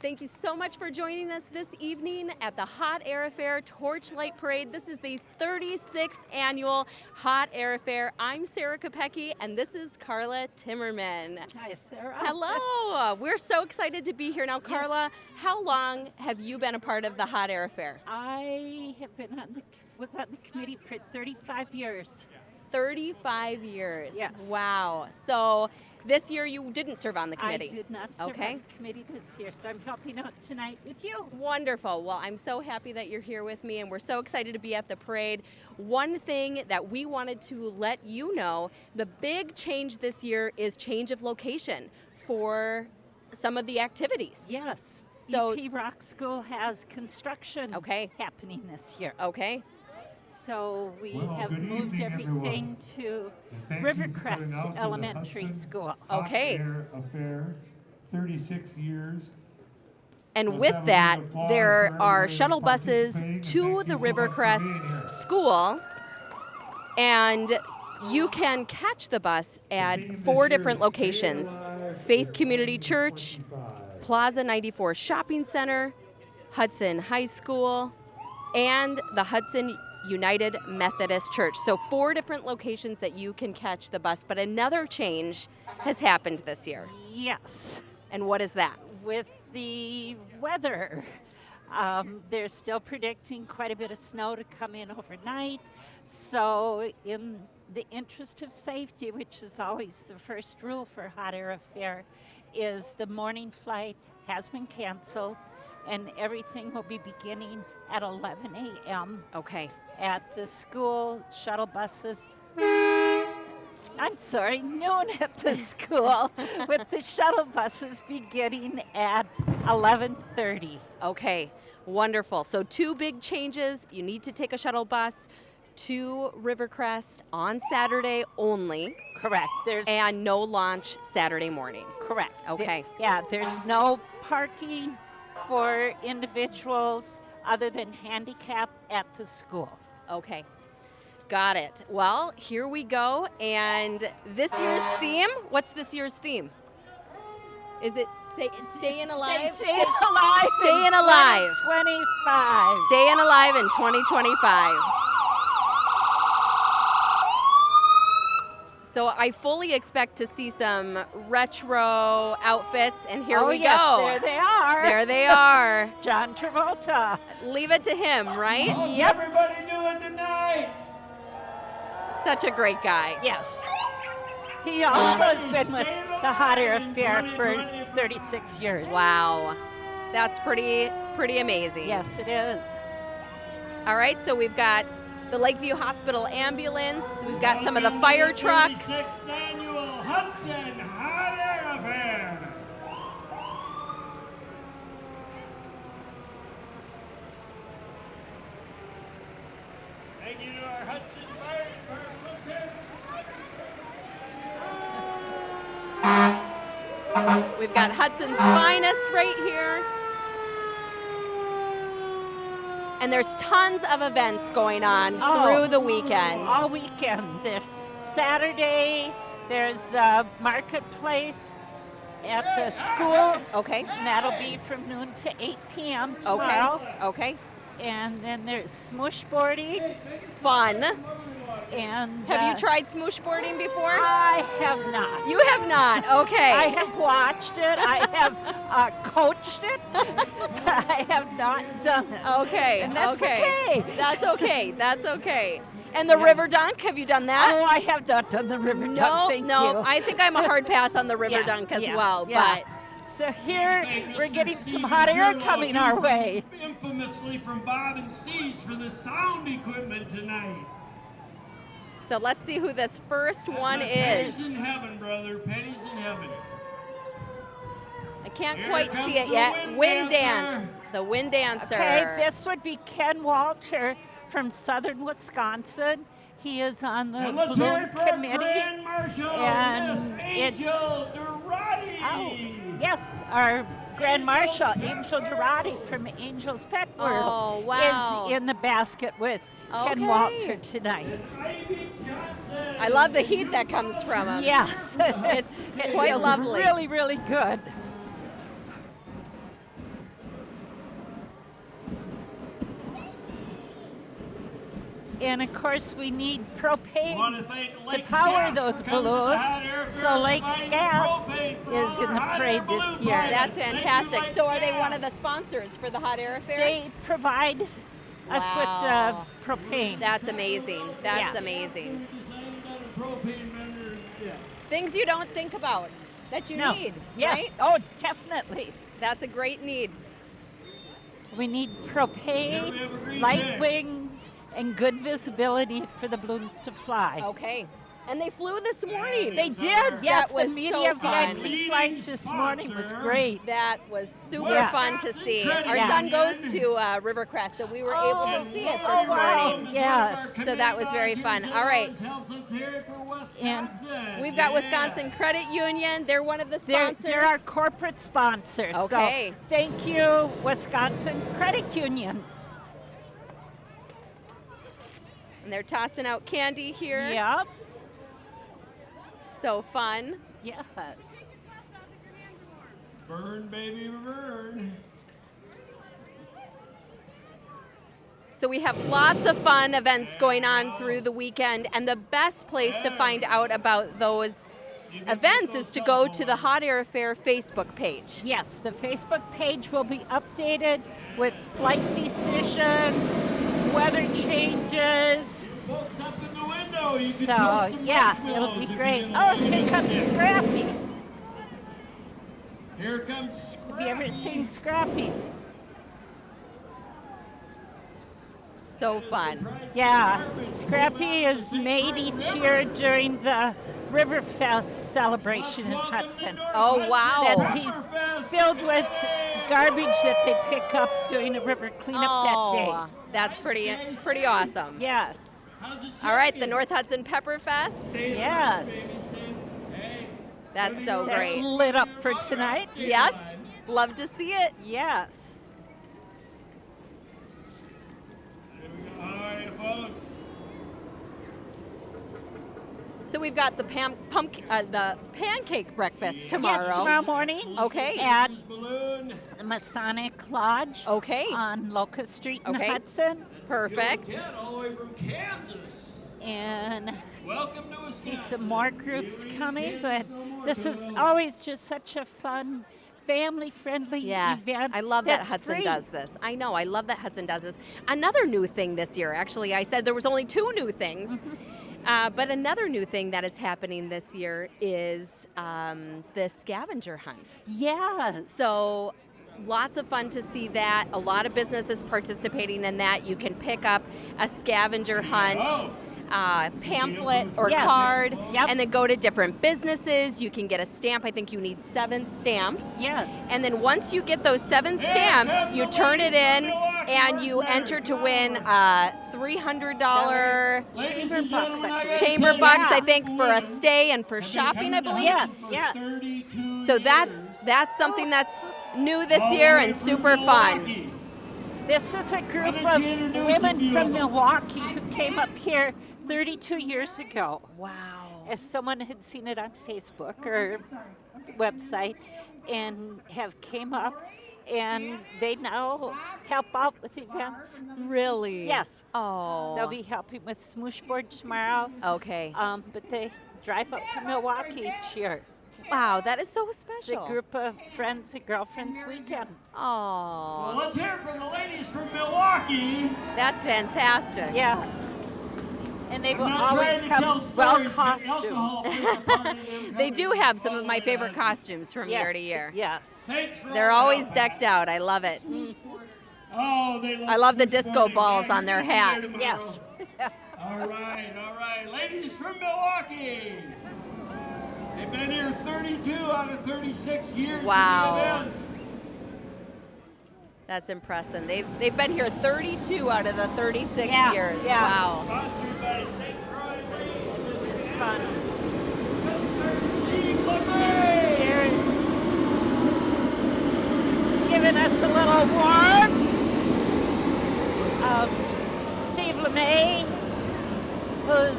Thank you so much for joining us this evening at the Hot Air Affair Torchlight Parade. This is the 36th annual Hot Air Affair. I'm Sarah Kopecki, and this is Carla Timmerman. Hi, Sarah. Hello. We're so excited to be here. Now, Carla, Yes. how long have you been a part of the Hot Air Affair? I have been was on the committee for 35 years. 35 years. Yes. Wow. So this year you didn't serve on the committee. I did not serve Okay. on the committee this year, so I'm helping out tonight with you. Wonderful. Well, I'm so happy that you're here with me, and we're so excited to be at the parade. One thing that we wanted to let you know, the big change this year is change of location for some of the activities. Yes. So- EP Rock School has construction happening this year. Okay. So we Well, have good moved evening, everything everyone. to And thank you for Rivercrest coming out to the Elementary Hudson School. Okay. Hot Air Affair, 36 years. And Let's with have a that, big applause there for are everybody shuttle buses participating, and to thank the you so much for Rivercrest being here. School, and you can catch the bus at theme this 4 year different is Stay locations: Alive Faith for Community Church, 2025. Plaza 94 Shopping Center, Hudson High School, and the Hudson United Methodist Church. So 4 different locations that you can catch the bus. But another change has happened this year. Yes. And what is that? With the weather, they're still predicting quite a bit of snow to come in overnight. So in the interest of safety, which is always the first rule for Hot Air Affair, is the morning flight has been canceled, and everything will be beginning at 11 a.m. Okay. at the school shuttle buses. I'm sorry, noon at the school, with the shuttle buses beginning at 11:30. Okay, wonderful. So 2 big changes. You need to take a shuttle bus to Rivercrest on Saturday only, Correct. and no launch Saturday morning. Correct. Okay. There's no parking for individuals other than handicap at the school. Okay, got it. Well, here we go. And this year's theme, what's this year's theme? Is it Staying Alive? Staying alive. Staying alive. 2025. Staying Alive in 2025. So I fully expect to see some retro outfits, and here we yes, go. there they are. There they are. John Travolta. Leave it to him, right? How's Yep. everybody doing tonight? Such a great guy. Yes. He also has been with the Hot Air Affair for 36 years. Wow. That's pretty amazing. Yes, it is. All right, so we've got the Lakeview Hospital ambulance. We've got some of the fire trucks. 36th annual Hudson Hot Air Affair. Thank you to our Hudson Fire Department. We've got Hudson's finest right here. And there's tons of events going on through the weekend. All weekend. Saturday, there's the marketplace at the school. Okay. And that'll be from noon to 8 p.m. tomorrow. Okay. And then there's smoosh boarding. Fun. And Have you tried smoosh boarding before? I have not. You have not. Okay. I have watched it. I have coached it. But I have not done it. Okay. And that's okay. okay. That's okay. That's okay. And the river dunk, have you done that? Oh, I have not done the river dunk. No, Thank no. you. I think I'm a hard pass on the river Yeah, dunk as yeah, well. yeah. So here we're getting some hot air coming our way. Infamously from Bob and Steve's for the sound equipment tonight. So let's see who this first one Petty's in is. heaven, brother. Petty's in heaven. I can't Here quite comes see it the yet. wind Wind dancer. dance. The wind dancer. Okay, this would be Ken Walter from Southern Wisconsin. He is on the And let's hear balloon it for our committee. Grand Marshal, and Miss it's- Angel Durrati. Oh, yes, our Grand Marshal, Angel Durrati from Angel's Pet World, Oh, wow. is in the basket with Okay. Ken Walter tonight. Ivy Johnson. I love the heat that comes from him. Yes. It's It quite feels lovely. really, really good. And of course, we need Want propane to thank to Lake's power Gas those for coming to the Hot balloons. Air So Fair Lake's providing Gas propane for is in the Hot Air parade this Balloon year. Party. That's Thank you, fantastic. Lake's So are they Gas. one of the sponsors for the Hot Air Affair? They provide us Wow. with propane. That's amazing. That's Yeah. amazing. Decided that a propane vendor, yeah. Things you don't think about that you No. need, Yeah. right? Oh, definitely. That's a great need. We need Yeah, we propane, have a green light tank. wings, and good visibility for the balloons to fly. Okay. And they flew this morning. They did, yes. was The media so fun. VIP flight this morning was great. That was super Yeah. fun to see. Our Yeah. son goes to Rivercrest, so we were able to see it this wow. morning. Yes. So that was very fun. All right. And We've got Wisconsin Credit Union. They're one of the They're, sponsors. they're our corporate sponsors. Okay. So thank you, Wisconsin Credit Union. And they're tossing out candy here. Yep. So fun. Yes. Burn, baby, burn. So we have lots of fun events going on through the weekend, and the best place to find out about those events is to go to the Hot Air Affair Facebook page. Yes, the Facebook page will be updated with flight decisions, weather changes. Folks up in the window, you can So, toast some yeah, it'll marshmallows be if you great. get Oh, in the here comes wind. Scrappy. Here comes Scrappy. Have you ever seen Scrappy? So fun. Yeah, Scrappy is made each year during the Riverfest celebration in Hudson. Oh, That wow. he's filled with garbage that they pick up during a river cleanup that That's pretty awesome. day. Yes, All right, the North Hudson Pepper Fest. yes. That's so They're great. lit up for tonight. Yes, love to see it. Yes. All right, folks. So we've got the the pancake breakfast tomorrow. Yes, tomorrow morning. Okay. At Balloon. the Masonic Lodge. Okay. On Locust Street in Okay. Hudson. Perfect. Ken, all the way from Kansas. And Welcome to see Wisconsin. some more groups coming, but this is always just such a fun, family-friendly Yes, event. I love that that's Hudson free. does this. I know, I love that Hudson does this. Another new thing this year, actually, I said there was only 2 new things. But another new thing that is happening this year is the scavenger hunt. Yes. So lots of fun to see that. A lot of businesses participating in that. You can pick up a scavenger hunt pamphlet or Yes. card Yep. and then go to different businesses. You can get a stamp. I think you need 7 stamps. Yes. And then once you get those 7 stamps, you turn it in and you enter to win a $300 Chamber bucks, I think. chamber bucks, I Yeah. think, for a stay and for shopping, I believe. Yes, yes. So that's something that's new this year and super fun. This is a group of women from Milwaukee who came up here 32 years ago. Wow. As someone had seen it on Facebook or website and have came up, and they now help out with events. Really? Yes. Oh. They'll be helping with Smooshboard tomorrow, Okay. but they drive up from Milwaukee each year. Wow, that is so It's a special. group of friends and girlfriends weekend. Oh, Well, let's hear it from the ladies from Milwaukee. that's fantastic. Yes. And they will I'm not always trying to tell come stories, well but costumed. alcohol plays a part in them They coming do in. have some of my favorite costumes from year to year. Yes. Thanks for They're all the always help. decked out. I love it. Oh, they I love the Smoosh disco Board. balls Yeah, on their you'll be hat. here tomorrow. Yes. All right. Ladies from Milwaukee. They've been here 32 out of 36 years. Wow. That's impressive. They've been here 32 out of the 36 Yeah, years. yeah. Wow. Sponsored by St. Croix Reed. It's fun. Steve LeMay. They're giving us a little warm. Steve LeMay, who's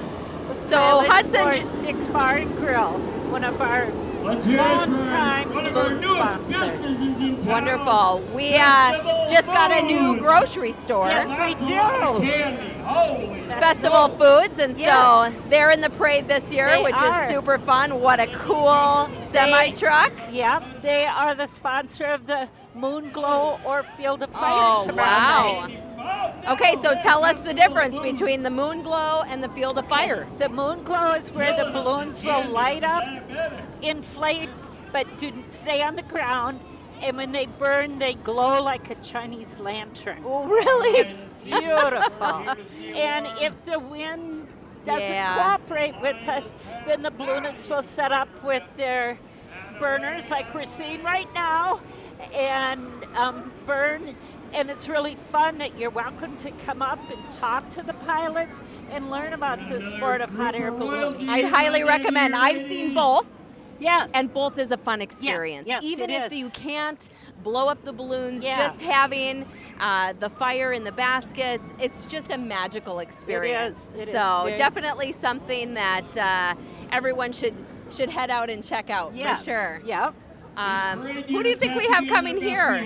So pilot Hudson for Dick's Bar and Grill, one of our Let's hear it Long-time for one of our balloon newest sponsors. businesses in town. Wonderful. We Festival just got a new Food. grocery store. Yes, we That's a lot of do. candy. Holy Festival Foods, and Yes. so they're in the parade this year, They which are. is super fun. What a cool semi truck. Yep, they are the sponsor of the Moon Glow or Field of Fire Oh, tomorrow wow. night. Okay, so tell us the difference between the Moon Glow and the Field of Fire. The Moon Glow is where the balloons will light up, inflate, but stay on the ground. And when they burn, they glow like a Chinese lantern. Oh, really? It's beautiful. And if the wind doesn't Yeah. cooperate with us, then the balloonists will set up with their burners like we're seeing right now and burn. And it's really fun that you're welcome to come up and talk to the pilots and learn about the sport of hot air ballooning. I'd highly recommend. I've seen both. Yes. And both is a fun experience. yes, Even it if is. you can't blow up the balloons, Yeah. just having the fire in the baskets, it's just a magical experience. It is so very- definitely something that everyone should head out and check out Yes. for sure. Yep. Who do you think we have coming here?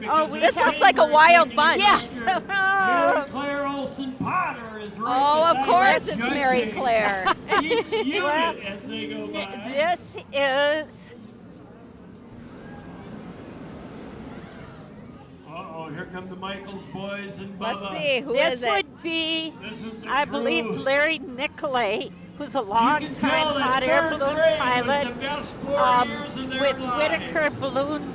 Oh, we This have- looks like a wild bunch. Yes. Mary Claire Olson Potter is right Oh, of beside course us, it's judging Mary Claire. each unit Well, as they go by. This is Uh-oh, here come the Michaels boys and Bubba. Let's see, who this is it? would be, This is the I crew. believe, Larry Nicolay, who's a You can long-time tell that hot air third balloon grade was pilot the best 4 years of their with lives. Whitaker Balloon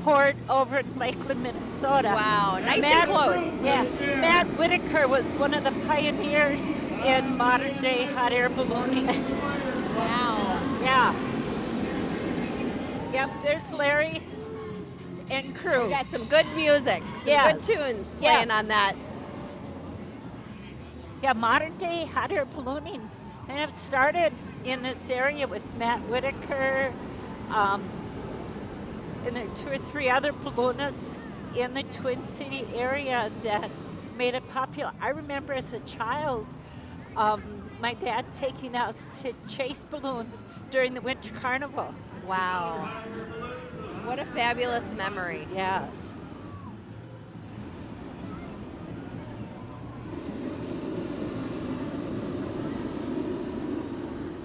Port over in Lakeland, Minnesota. Wow, nice Matt, and close. Yeah, Matt Whitaker was one of the pioneers in modern-day hot air ballooning. Wow. Yeah. Yep, there's Larry and crew. We got some good music, some Yes. good tunes Yes. playing on that. Yeah, modern day hot air ballooning. And it started in this area with Matt Whitaker, and there are 2 or 3 other balloonists in the Twin City area that made it popular. I remember as a child, my dad taking us to chase balloons during the Winter Carnival. Wow. What a fabulous memory. Yes.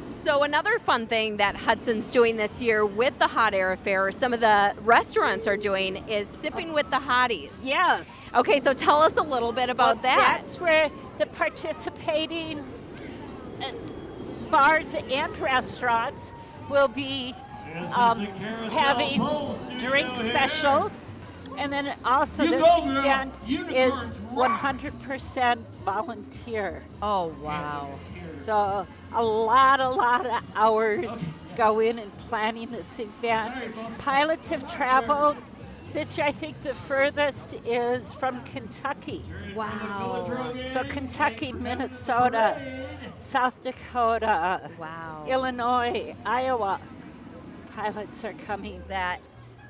So another fun thing that Hudson's doing this year with the Hot Air Affair, or some of the restaurants are doing, is sipping with the hotties. Yes. Okay, so tell us a little bit about Well, that. That's where the participating bars and restaurants will be This is um, the Carousel having Bowl Studio drink here. specials. And then also You this go, girl. event is Unicorns rock. 100% volunteer. Oh, wow. So a lot of hours go in planning this event. Pilots have traveled. This year I think the furthest is from Kentucky. Wow. So Kentucky, Minnesota, South Dakota, Wow. Illinois, Iowa, pilots are coming.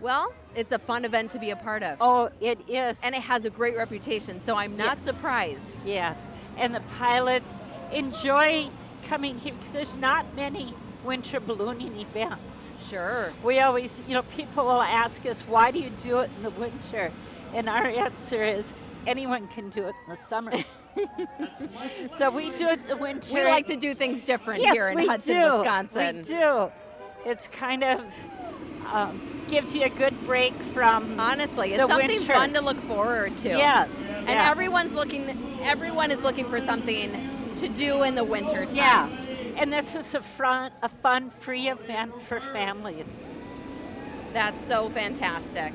Well, it's a fun event to be a part of. Oh, it is. And it has a great reputation, so I'm not Yes. surprised. Yeah, and the pilots enjoy coming here because there's not many winter ballooning events. Sure. We always, people will ask us, why do you do it in the winter? And our answer is, anyone can do it in the summer. So we do it in the winter. We like to do things different Yes, here in we Hudson, do. Wisconsin. We do. It's kind of gives you a good break from Honestly, it's the something winter. fun to look forward to. Yes. And yes. everyone is looking for something to do in the winter time. Yeah. And this is a fun, free event for families. That's so fantastic.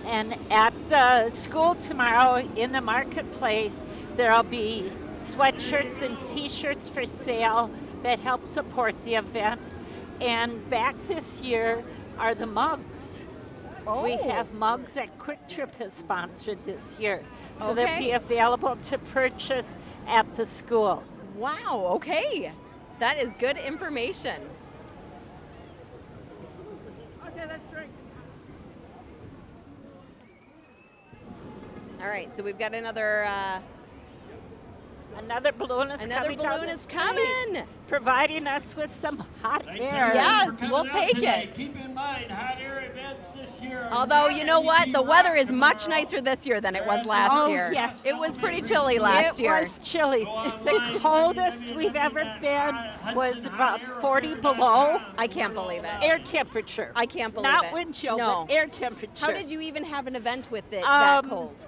And at the school tomorrow in the marketplace, there'll be sweatshirts and t-shirts for sale that help support the event. And back this year are the mugs. Oh. We have mugs that Quick Trip has sponsored this year. So they'll Okay. be available to purchase at the school. Wow, okay. That is good information. Okay, let's drink. All right, so we've got another Another balloonist Another coming down the balloonist street, coming. providing us with some hot Thanks, air. everybody, Yes, for coming we'll out take tonight. it. Keep in mind, hot air events this year. are Although, not you know what? LED The weather is rock much tomorrow. nicer this year than it was last Oh, year. yes. It was pretty chilly last year. It was chilly. Go online, The coldest we've ever been was about 40 below I can't believe it. air temperature. I can't believe Not it. wind chill, No. but air temperature. How did you even have an event with it that Um, cold?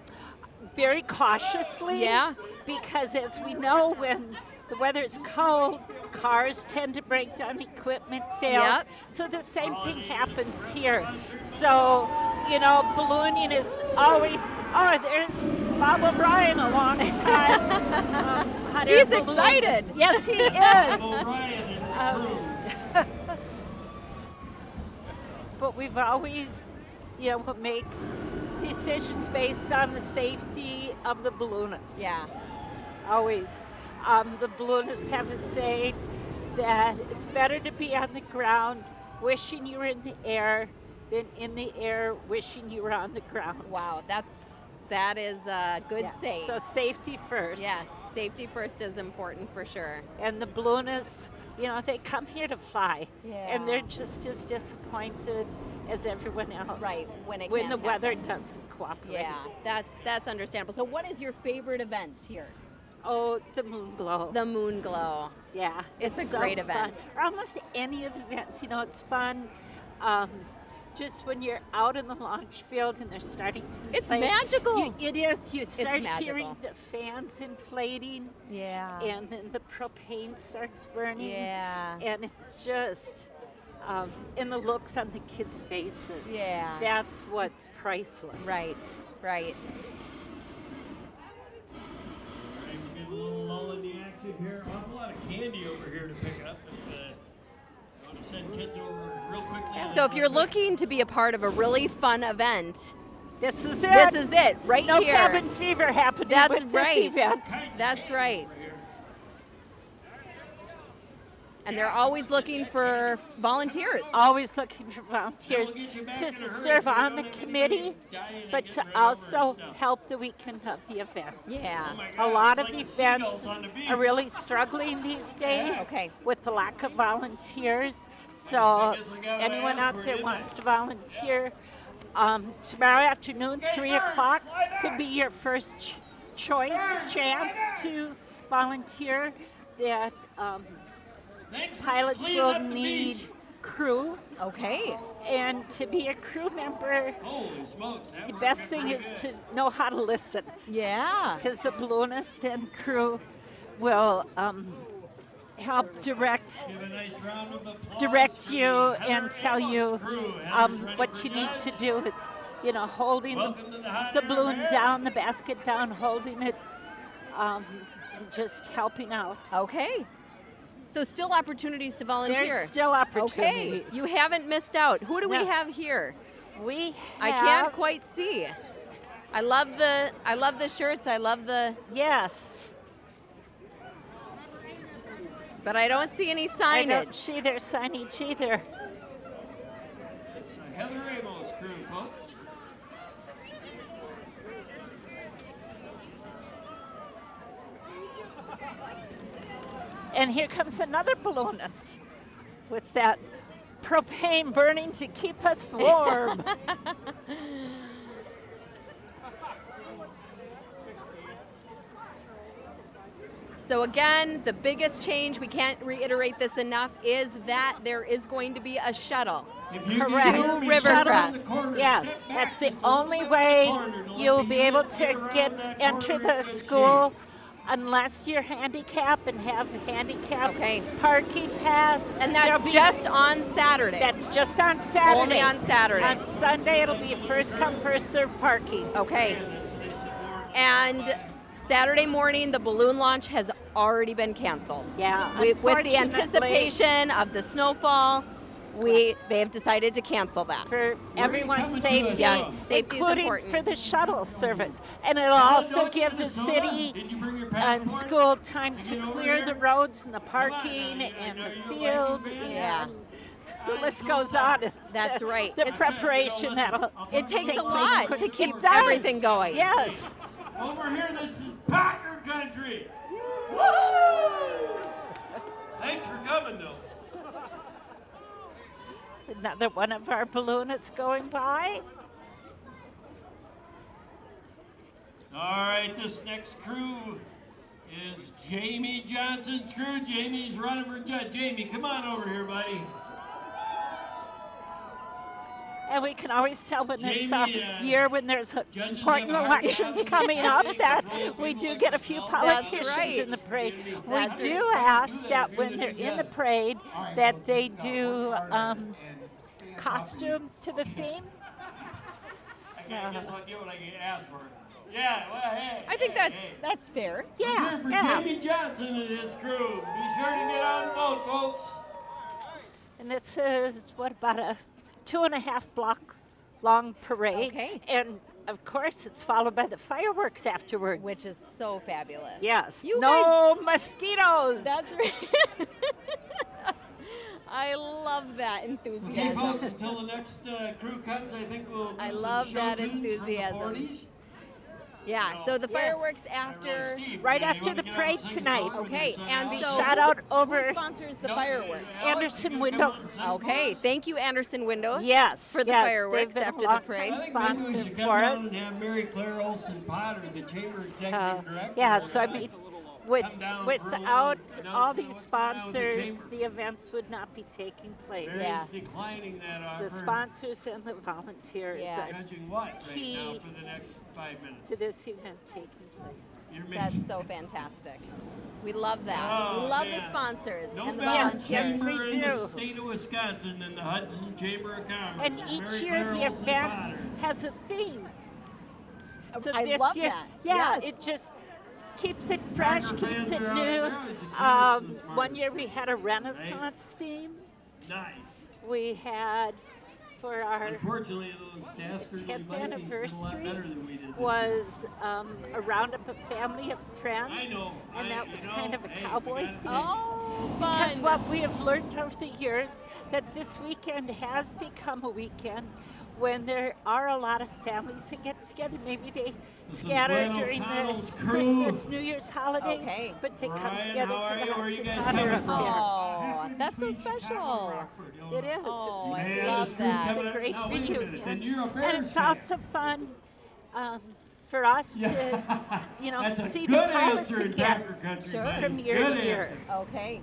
Very cautiously. Yeah. Because as we know, when the weather is cold, cars tend to break down, equipment fails. Yep. So the same thing happens here. So, you know, ballooning is always, oh, there's Bob O'Brien alongside. Hot air He's balloons. excited. Yes, he is. O'Brien and his crew. But we've always, you know, make decisions based on the safety of the balloonists. Yeah. Always. The balloonists have a say that it's better to be on the ground wishing you were in the air than in the air wishing you were on the ground. Wow, that is a good Yeah. saying. So safety first. Yes, safety first is important for sure. And the balloonists, you know, they come here to fly. Yeah. And they're just as disappointed as everyone else. Right, when the can't weather happen. doesn't cooperate. Yeah, that's understandable. So what is your favorite event here? Oh, the moon glow. The Moon Glow. Yeah. It's a so great fun. event. Or almost any of the events, you know, it's fun. Just when you're out in the launch field and they're starting to It's inflate, magical. it is. You start magical. hearing the fans inflating, Yeah. and then the propane starts burning. Yeah. And it's just, and the looks on the kids' faces. Yeah. That's what's priceless. Right, right. All right, we're getting a little lull in the action here. Awful lot of candy over here to pick up. If you want to send kids over real quickly. So if you're looking to be a part of a really fun event, This is it. this is it right no here. cabin fever happening That's with right. this event. That's right. And they're always looking for volunteers. Always looking for volunteers We'll get you back to in a hurry serve so you on don't the have to committee, die in and but get to ran over also and stuff. help the weekend of the event. Yeah. Oh my A God, lot it's of like the events seagulls on the beach. are really struggling these days Okay. with the lack of volunteers. So I guess we got what I anyone asked out for, there didn't wants I? to volunteer, tomorrow afternoon, 3 o'clock, could be your first chance to volunteer. That Thanks for pilots cleaning will up the need beach. crew. Okay. And to be a crew member, Holy smokes. that the worked best out thing pretty is good. to know how to listen, Yeah. because the balloonist and crew will help direct Give a nice round of applause direct for you the and Heather tell Amos you crew. Heather's ready what for you need to guys. do. It's, you know, holding Welcome to the hot the air balloon affair. down, the basket down, holding it, and just helping out. Okay. So still opportunities to volunteer. There's still Okay. opportunities. You haven't missed out. Who do we No. have here? We have, I can't quite see. I love the shirts. I love the, Yes, but I don't see any I don't signage. see their signage either. It's the Heather Amos crew, folks. And here comes another balloonist with that propane burning to keep us warm. So again, the biggest change, we can't reiterate this enough, is that there is going to be a shuttle. If you Correct. can hear me River shout Crest. around the corner, Yes, step back that's the just a only little way bit corner to let you'll the be able units to around get that enter corner the of school unless you're handicapped and have handicap Okay. parking pass. And There'll that's be- just on Saturday. that's just on Saturday. Only on Saturday. On Sunday it'll be first come first served parking. Okay. And Saturday morning, the balloon launch has already been canceled. Yeah, With the unfortunately, anticipation of the snowfall, they have decided to cancel that. for everyone's coming to safety, us. Yes, safety is including important. for the shuttle service. And it'll also give the city Did you bring your and passport? school time to Get over clear here. the roads and the Come on, parking now, and are the you a field Viking fan? Yeah. and the list goes on. It's, That's right. The It's- preparation that'll It takes take a place lot quick. to keep It does. everything going. Yes. Over here, this is Packer country. Thanks for coming, though. Another one of our balloonists going by. All right, this next crew is Jamie Johnson's crew. Jamie's running for judge. Jamie, come on over here, buddy. And we can always tell when it's Jamie, a year when there's judges important have a hard elections time coming with up it. that Control we people do get a few themselves. politicians right. in the parade. We That's do right. ask that when they're in the parade that they do costume to the theme. I guess I'll get what I get asked for. Yeah, well, hey. I think hey. that's fair. Yeah, Here for yeah. Jamie Johnson and his crew. Be sure to get out and vote, folks. And this is, what, about a 2.5 block long parade. Okay. And of course, it's followed by the fireworks afterwards. Which is so fabulous. Yes. You no mosquitoes. That's right. I love that Okay, enthusiasm. folks, until the next crew comes, I think we'll do I some love show that tunes from the enthusiasm. 40s. Yeah, so the Yeah. fireworks after. Steve, Right you after wanna the get out parade and sing a tonight. song with Okay, your son, and Alex? so shout out who over- sponsors the Nope. fireworks? Alex, Anderson you gonna Window. come out and sing for Okay, us? thank you, Anderson Windows. Yes, for the yes, fireworks they've been a after the long parade. I think maybe we sponsor should for come down us. and have Mary Claire Olson Potter, the chamber executive director. Yeah, so I mean, Come down for a without little all announcement these of what's going on with the sponsors, chamber. the events would not be taking place. Mary's Yes. declining that offer. The sponsors and the volunteers Yes. are Judging what right Key. now for the next 5 minutes? to this event taking place. You're That's making- so fantastic. We love that. Oh, we love man. the sponsors No and the better volunteers. Yes, chamber we in the do. state of Wisconsin than the Hudson Chamber of Commerce. And Mary each Claire year the Olson event Potter. has a theme. So I this love year, that. yeah, Yes. it just keeps it fresh, Soccer keeps fans it are out new. there. It's a Christmas One market. year we had a Renaissance theme. Nice. We had for our Unfortunately, those dastardly 10th Vikings did a lot anniversary better than we did. was a roundup of family of friends, I know. and that was kind of a hey, cowboy we gotta theme. Oh, Because fun. what we have learned over the years, that this weekend has become a weekend when there are a lot of families that get together. Maybe they This is scatter Glenn during O'Connell's the crew. Christmas, New Year's holidays, Okay. but they come Brian, together how for are the you? Where are you Hudson guys Fire coming up from? there. Oh, that's so special. It is. Oh, it's I great. love this crew's that. It's coming a up- great now, wait a minute. reunion. And you're a And Bears it's fan. also fun for us to, That's a see good the pilots answer in again Packer country, Sure. buddy. from year Good to year. answer. Okay.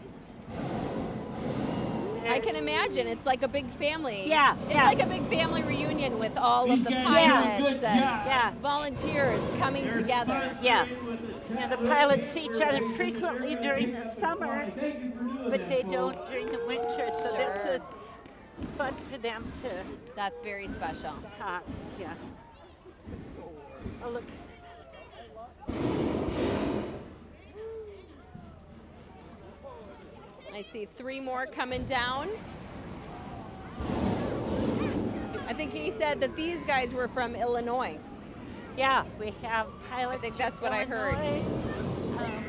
I can imagine. It's like a big family. Yeah, It's yeah. like a big family reunion with all These of the guys do a pilots good and job. Yeah. volunteers coming They're together. sponsoring Yes. with the The chapter pilots see each for other the frequently during the summer, Thank you for doing but that, they folks. don't during the winter. So this Sure. is fun for them to That's very special. talk. Yeah. Oh, look. I see 3 more coming down. I think he said that these guys were from Illinois. Yeah, we have pilots. I think from that's what I heard. Illinois.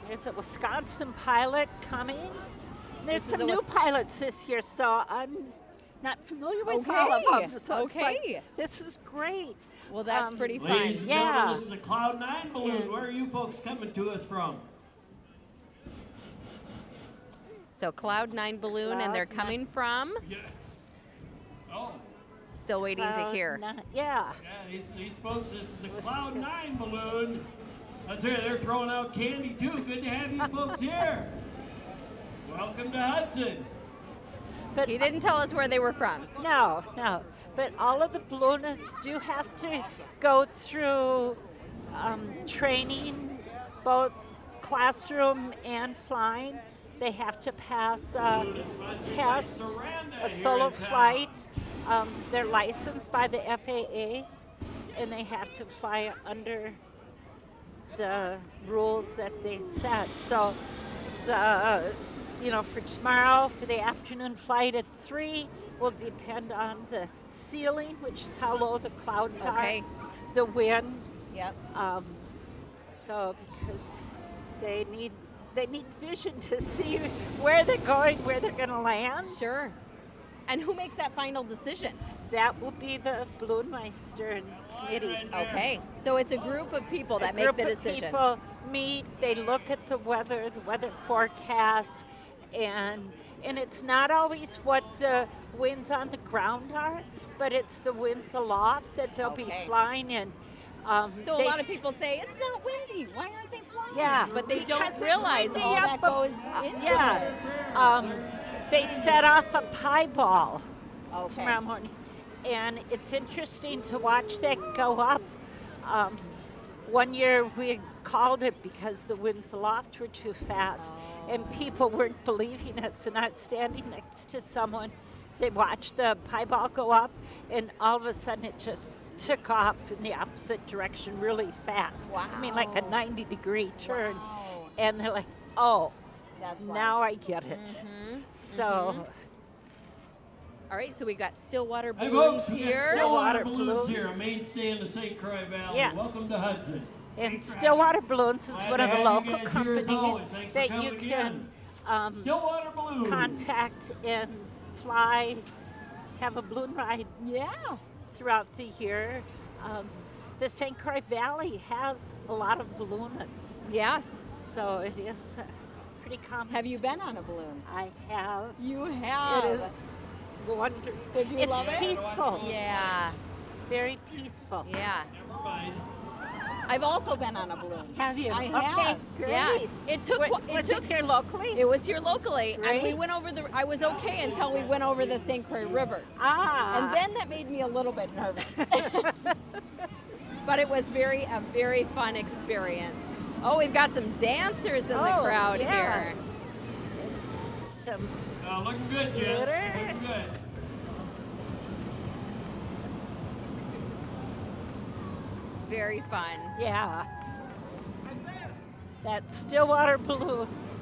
There's a Wisconsin pilot coming. There's This is some a new Wis- pilots this year, so I'm not familiar with all Okay, of them. So it's like, okay. this is great. Well, that's pretty Ladies fun. and Yeah. gentlemen, this is the Cloud 9 balloon. Yeah. Where are you folks coming to us from? So Cloud 9 balloon, and they're Cloud 9. coming from. Yeah. Oh, Still waiting to hear. Yeah. yeah, he's supposed to, the Cloud 9 balloon. Let's hear, they're throwing out candy too. Good to have you folks here. Welcome to Hudson. But He didn't tell us where they were from. no. But all of the balloonists do have to go through training, both classroom and flying. They have to pass a test, a solo flight. They're licensed by the FAA, and they have to fly under the rules that they set. So, for tomorrow, for the afternoon flight at 3, will depend on the ceiling, which is how low the clouds Okay. are, the wind. Yep. So because they need vision to see where they're going, where they're going to land. Sure. And who makes that final decision? That will be the balloonmeister committee. Okay, so it's a group of people that make the decision. People meet, they look at the weather forecast, and it's not always what the winds on the ground are, but it's the winds aloft that they'll be flying in. So a lot of people say, it's not windy, why aren't they flying? Yeah, but they because don't it's realize windy all up that goes into it. They set off a pie ball Okay. tomorrow morning, and it's interesting to watch that go up. One year we called it because the winds aloft were too fast, and people weren't believing us. And I was standing next to someone. They watched the pie ball go up, and all of a sudden it just took off in the opposite direction really fast. Wow. I mean, like a 90-degree turn. Wow. And they're like, oh, That's why. now I get it. So, All right, so we got Stillwater Hey balloons folks, we got here. Stillwater Stillwater balloons here, a balloons. mainstay in the St. Croix Valley. Yes. Welcome to Hudson. and Stillwater Balloons is Glad one to of the have you local guys here as companies always. Thanks for that coming you again. can Stillwater balloons. contact and fly, have a balloon ride Yeah. throughout the year. The St. Croix Valley has a lot of balloonists, Yes. so it is pretty common. Have you been on a balloon? I have. You have. It is wonderful. Did you It's love it? peaceful. Yeah. Very peaceful. Yeah. Never mind. I've also been on a balloon. Have you? I Okay, have. great. Yeah. It took. Was it here locally? It was here locally, and we Great. went over the. I was okay until we went over the St. Croix River, and then that made me a little bit nervous. But it was a very fun experience. Oh, we've got some dancers in the crowd here. It's some Looking good, Jess. Glitter. Looking good. Very fun. Yeah. That's Stillwater Balloons.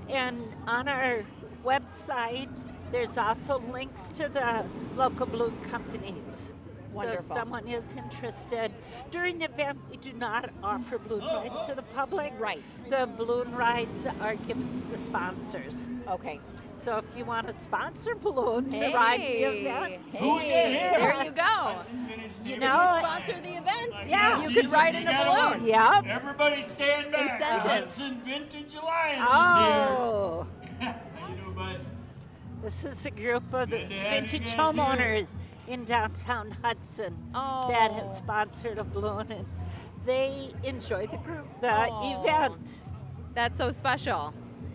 And on our website, there's also links to the local balloon companies. Wonderful. So if someone is interested, during the event, we do not offer balloon rides to the public. Right. The balloon rides are given to the sponsors. Okay. So if you want to sponsor balloon to ride the event, Hey, there you go. Hudson Vintage You Neighborhood. know, You sponsor the event. Yeah. You could ride in a balloon. Yep. Everybody stand back. The Incentive. Hudson Vintage Alliance Oh, is here. How you doing, bud? this is a group of Good to have you vintage guys homeowners in downtown Hudson that have Oh. sponsored a balloon, and they enjoy the Oh. event. That's so special.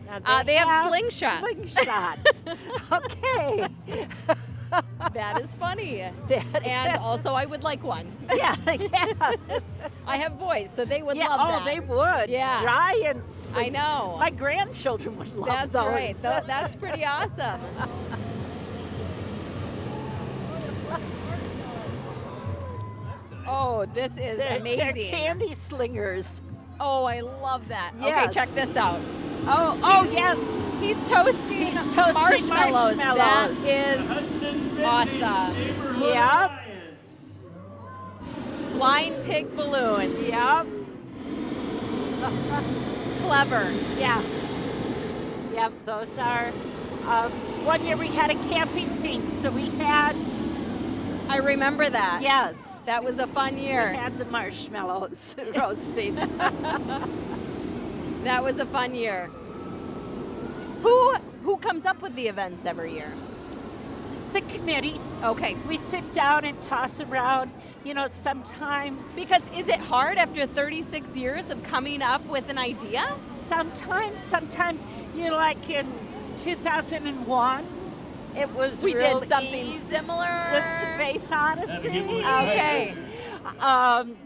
Now, They have slingshots. Slingshots. Okay. That is funny. That And is- also, I would like one. yeah. I have boys, so they would Yeah, love that. they would. Yeah. Giant I know. My grandchildren would love That's those. right. That's pretty awesome. Oh, this is They're amazing. candy slingers. Oh, I love that. Okay, Yes. check this out. Oh, yes. He's toasting, He's toasting marshmallows. That is Hudson Vintage awesome. Neighborhood Yep. Alliance. Flying pig balloon. Yep. Clever. Yeah. Yep, those are. One year we had a camping thing, so we had, I remember that. yes, That was a fun we year. had the marshmallows roasting. That was a fun year. Who comes up with the events every year? The committee, Okay. we sit down and toss around, sometimes Because is it hard after 36 years of coming up with an idea? sometimes, like in 2001, it was We real did something easy. similar. The Space Odyssey. give one. Okay.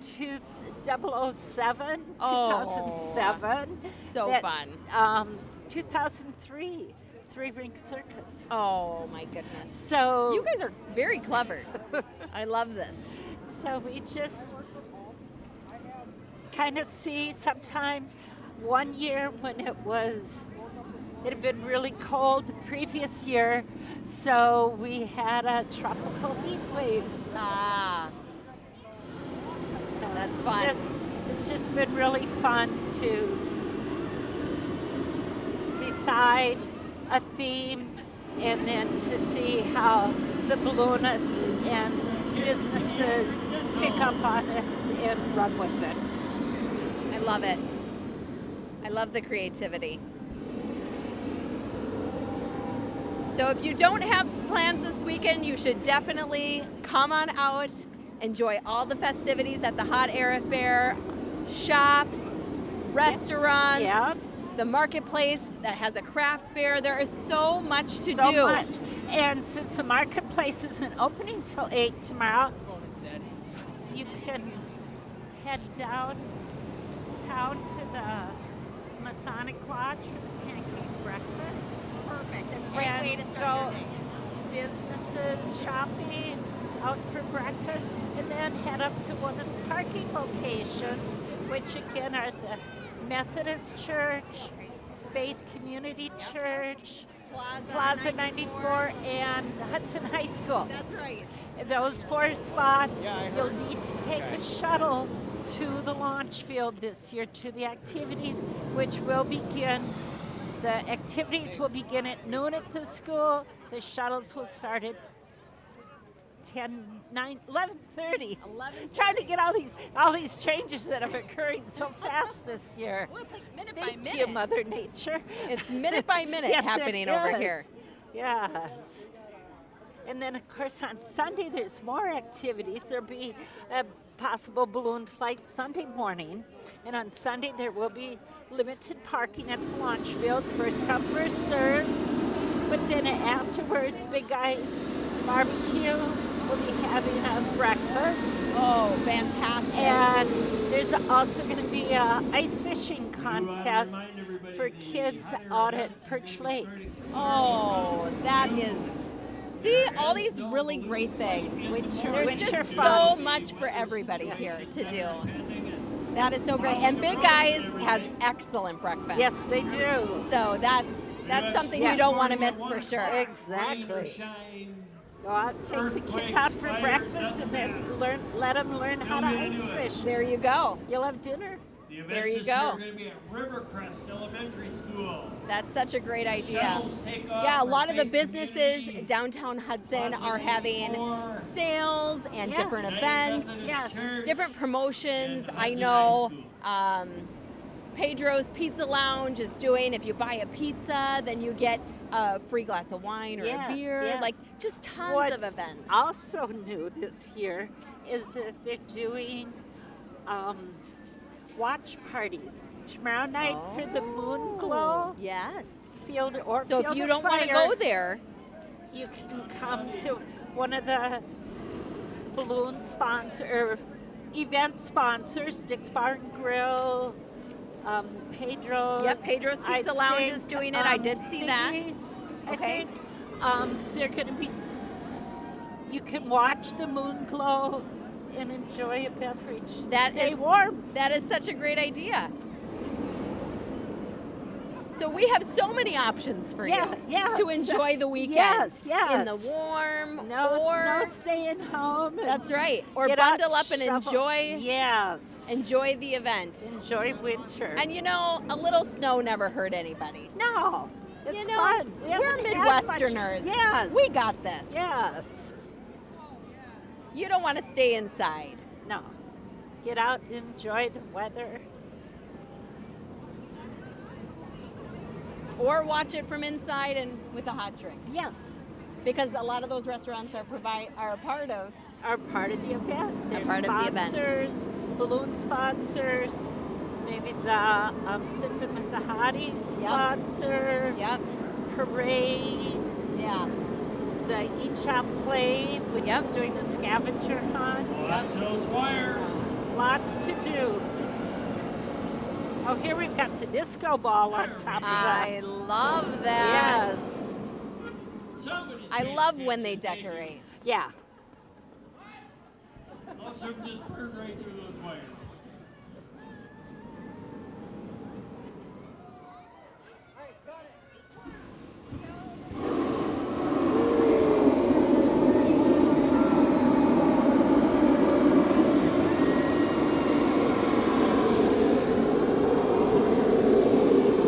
2007, Oh. 2007. So That's, fun. 2003, Three Ring Circus. Oh my goodness. So You guys are very clever. I love this. So we just kind of see sometimes one year when it had been really cold the previous year, so we had a tropical heat wave. Ah, So That's it's fun. It's just been really fun to decide a theme and then to see how the balloonists and businesses pick up on it and run with it. I love it. I love the creativity. So if you don't have plans this weekend, you should definitely come on out, enjoy all the festivities at the Hot Air Fair, shops, restaurants, Yeah. the marketplace that has a craft fair. There is so much to So do. much. And since the marketplace isn't opening till 8 tomorrow, you can head downtown to the Masonic Lodge for the pancake breakfast. Perfect. A And great way to start go your day. businesses shopping, out for breakfast, and then head up to one of the parking locations, which again are the Methodist Church, Faith Community Church, Plaza 94, and Hudson High School. That's right. Those 4 spots, you'll need to take a shuttle to the launch field this year to the activities, which will begin. The activities will begin at noon at the school. The shuttles will start at 11:30. 11:30. Trying to get all these changes that are occurring so fast this year. Well, it's like minute by Thank minute. you, Mother Nature. It's minute by minute Yes, it happening over is. here. Yes. And then, of course, on Sunday, there's more activities. There'll be a possible balloon flight Sunday morning. And on Sunday, there will be limited parking at the launch field. First come, first serve. But then afterwards, Big Guys Barbecue will be having a breakfast. Oh, fantastic. And there's also going to be a ice fishing contest for kids out at Perch Lake. Oh, that is. See, all these really great things. There's Winter just fun. so much for everybody here to do. That is so great. And Big Guys has excellent breakfast. Yes, they do. So that's something you Yes. don't want to miss for sure. Exactly. Go out, take the kids out for breakfast, and then let them learn how to ice fish. There you go. You'll have dinner. The There events you this year go. are going to be at Rivercrest Elementary School. That's such a great idea. Shuttles take off Yeah, a for lot of the Faith businesses Community. downtown Hudson Plaza are having 94. sales and Yes. different St. events, Methodist Yes. Church. different promotions. And I Hudson know High Pedro's Pizza Lounge is doing, if you buy a pizza, then you get a free glass of wine or Yeah, a beer. yes. Like just tons What's of events. also new this year is that they're doing watch parties tomorrow night for the Moon Glow Yes. Field or So if Field you of don't want to Fire. go there, You can come to one of the balloon sponsor or event sponsors, Dick's Bar and Grill, Pedro's. Yep, Pedro's I Pizza Lounge think, is doing it. I did see that. Siggy's, I Okay. think. They're going to be. You can watch the moon glow and enjoy a beverage. That Stay is- warm. that is such a great idea. So we have so many options for Yeah, you yes. to enjoy the weekend Yes, in the yes. warm No staying home. and that's right, or get out, bundle up and shovel. enjoy Yes. enjoy the event. Enjoy winter. And you know, a little snow never hurt anybody. No, it's You know, fun. We we're haven't had much- Midwesterners. Yes. We got this. Yes. You don't want to stay inside. No. Get out, enjoy the weather. Or watch it from inside and with a hot drink. Yes. Because a lot of those restaurants are a part of. Are part of the event. They're part of the event. sponsors, balloon sponsors, maybe the Sippin' with the Hotties Yep. sponsor, Yep. parade, Yeah. the Eat Shop Play, which Yep. is doing the scavenger hunt. Watch those wires. Lots to do. Oh, here we've got the disco ball on top of that. I love that. Yes. Somebody's I paying love when they attention, thank you. decorate. Yeah. Most of them just burned right through those wires.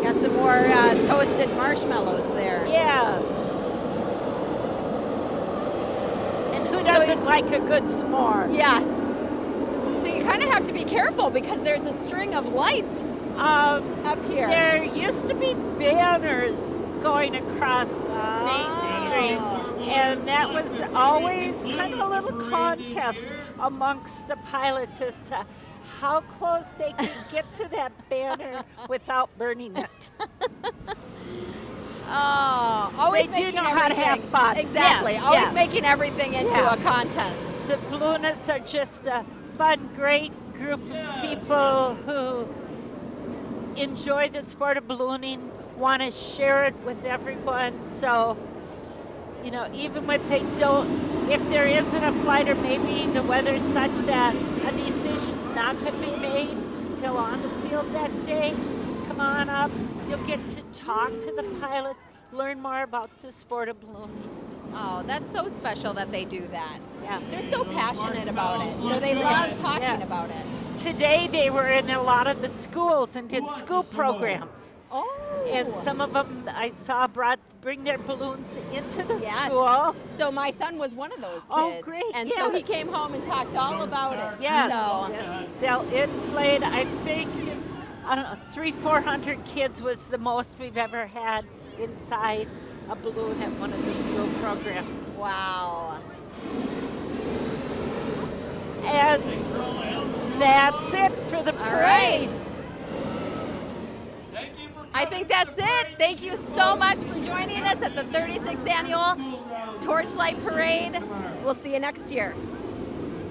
Got some more toasted marshmallows there. Yes. doesn't like a good s'more. Yes. So you kind of have to be careful because there's a string of lights up here. There used to be banners going across Main Street, and that was always kind of a little contest amongst the pilots as to how close they could get to that banner without burning it. Oh, always They do making know how to have everything- fun. Exactly. Yes, Always yes. making everything into Yeah. a contest. The balloonists are just a fun, great group of people who enjoy the sport of ballooning, want to share it with everyone. So, you know, even when they don't, if there isn't a flight or maybe the weather's such that a decision's not going to be made until on the field that day, come on up. You'll get to talk to the pilots, learn more about the sport of ballooning. Oh, that's so special that they do that. Yeah. They're so passionate about it. So they love talking Yes. about it. Today they were in a lot of the schools and did school programs. Oh. And some of them I saw bring their balloons into the Yes. school. So my son was one of those kids. Oh, great, And so he yes. came home and talked all about it. Yes. So, They'll inflate, I think it's, I don't know, 300-400 kids was the most we've ever had inside a balloon at one of the school programs. wow. And that's it for the All parade. right. I think that's it. Thank you so much for joining us at the 36th Annual Torchlight Parade. We'll see you next year.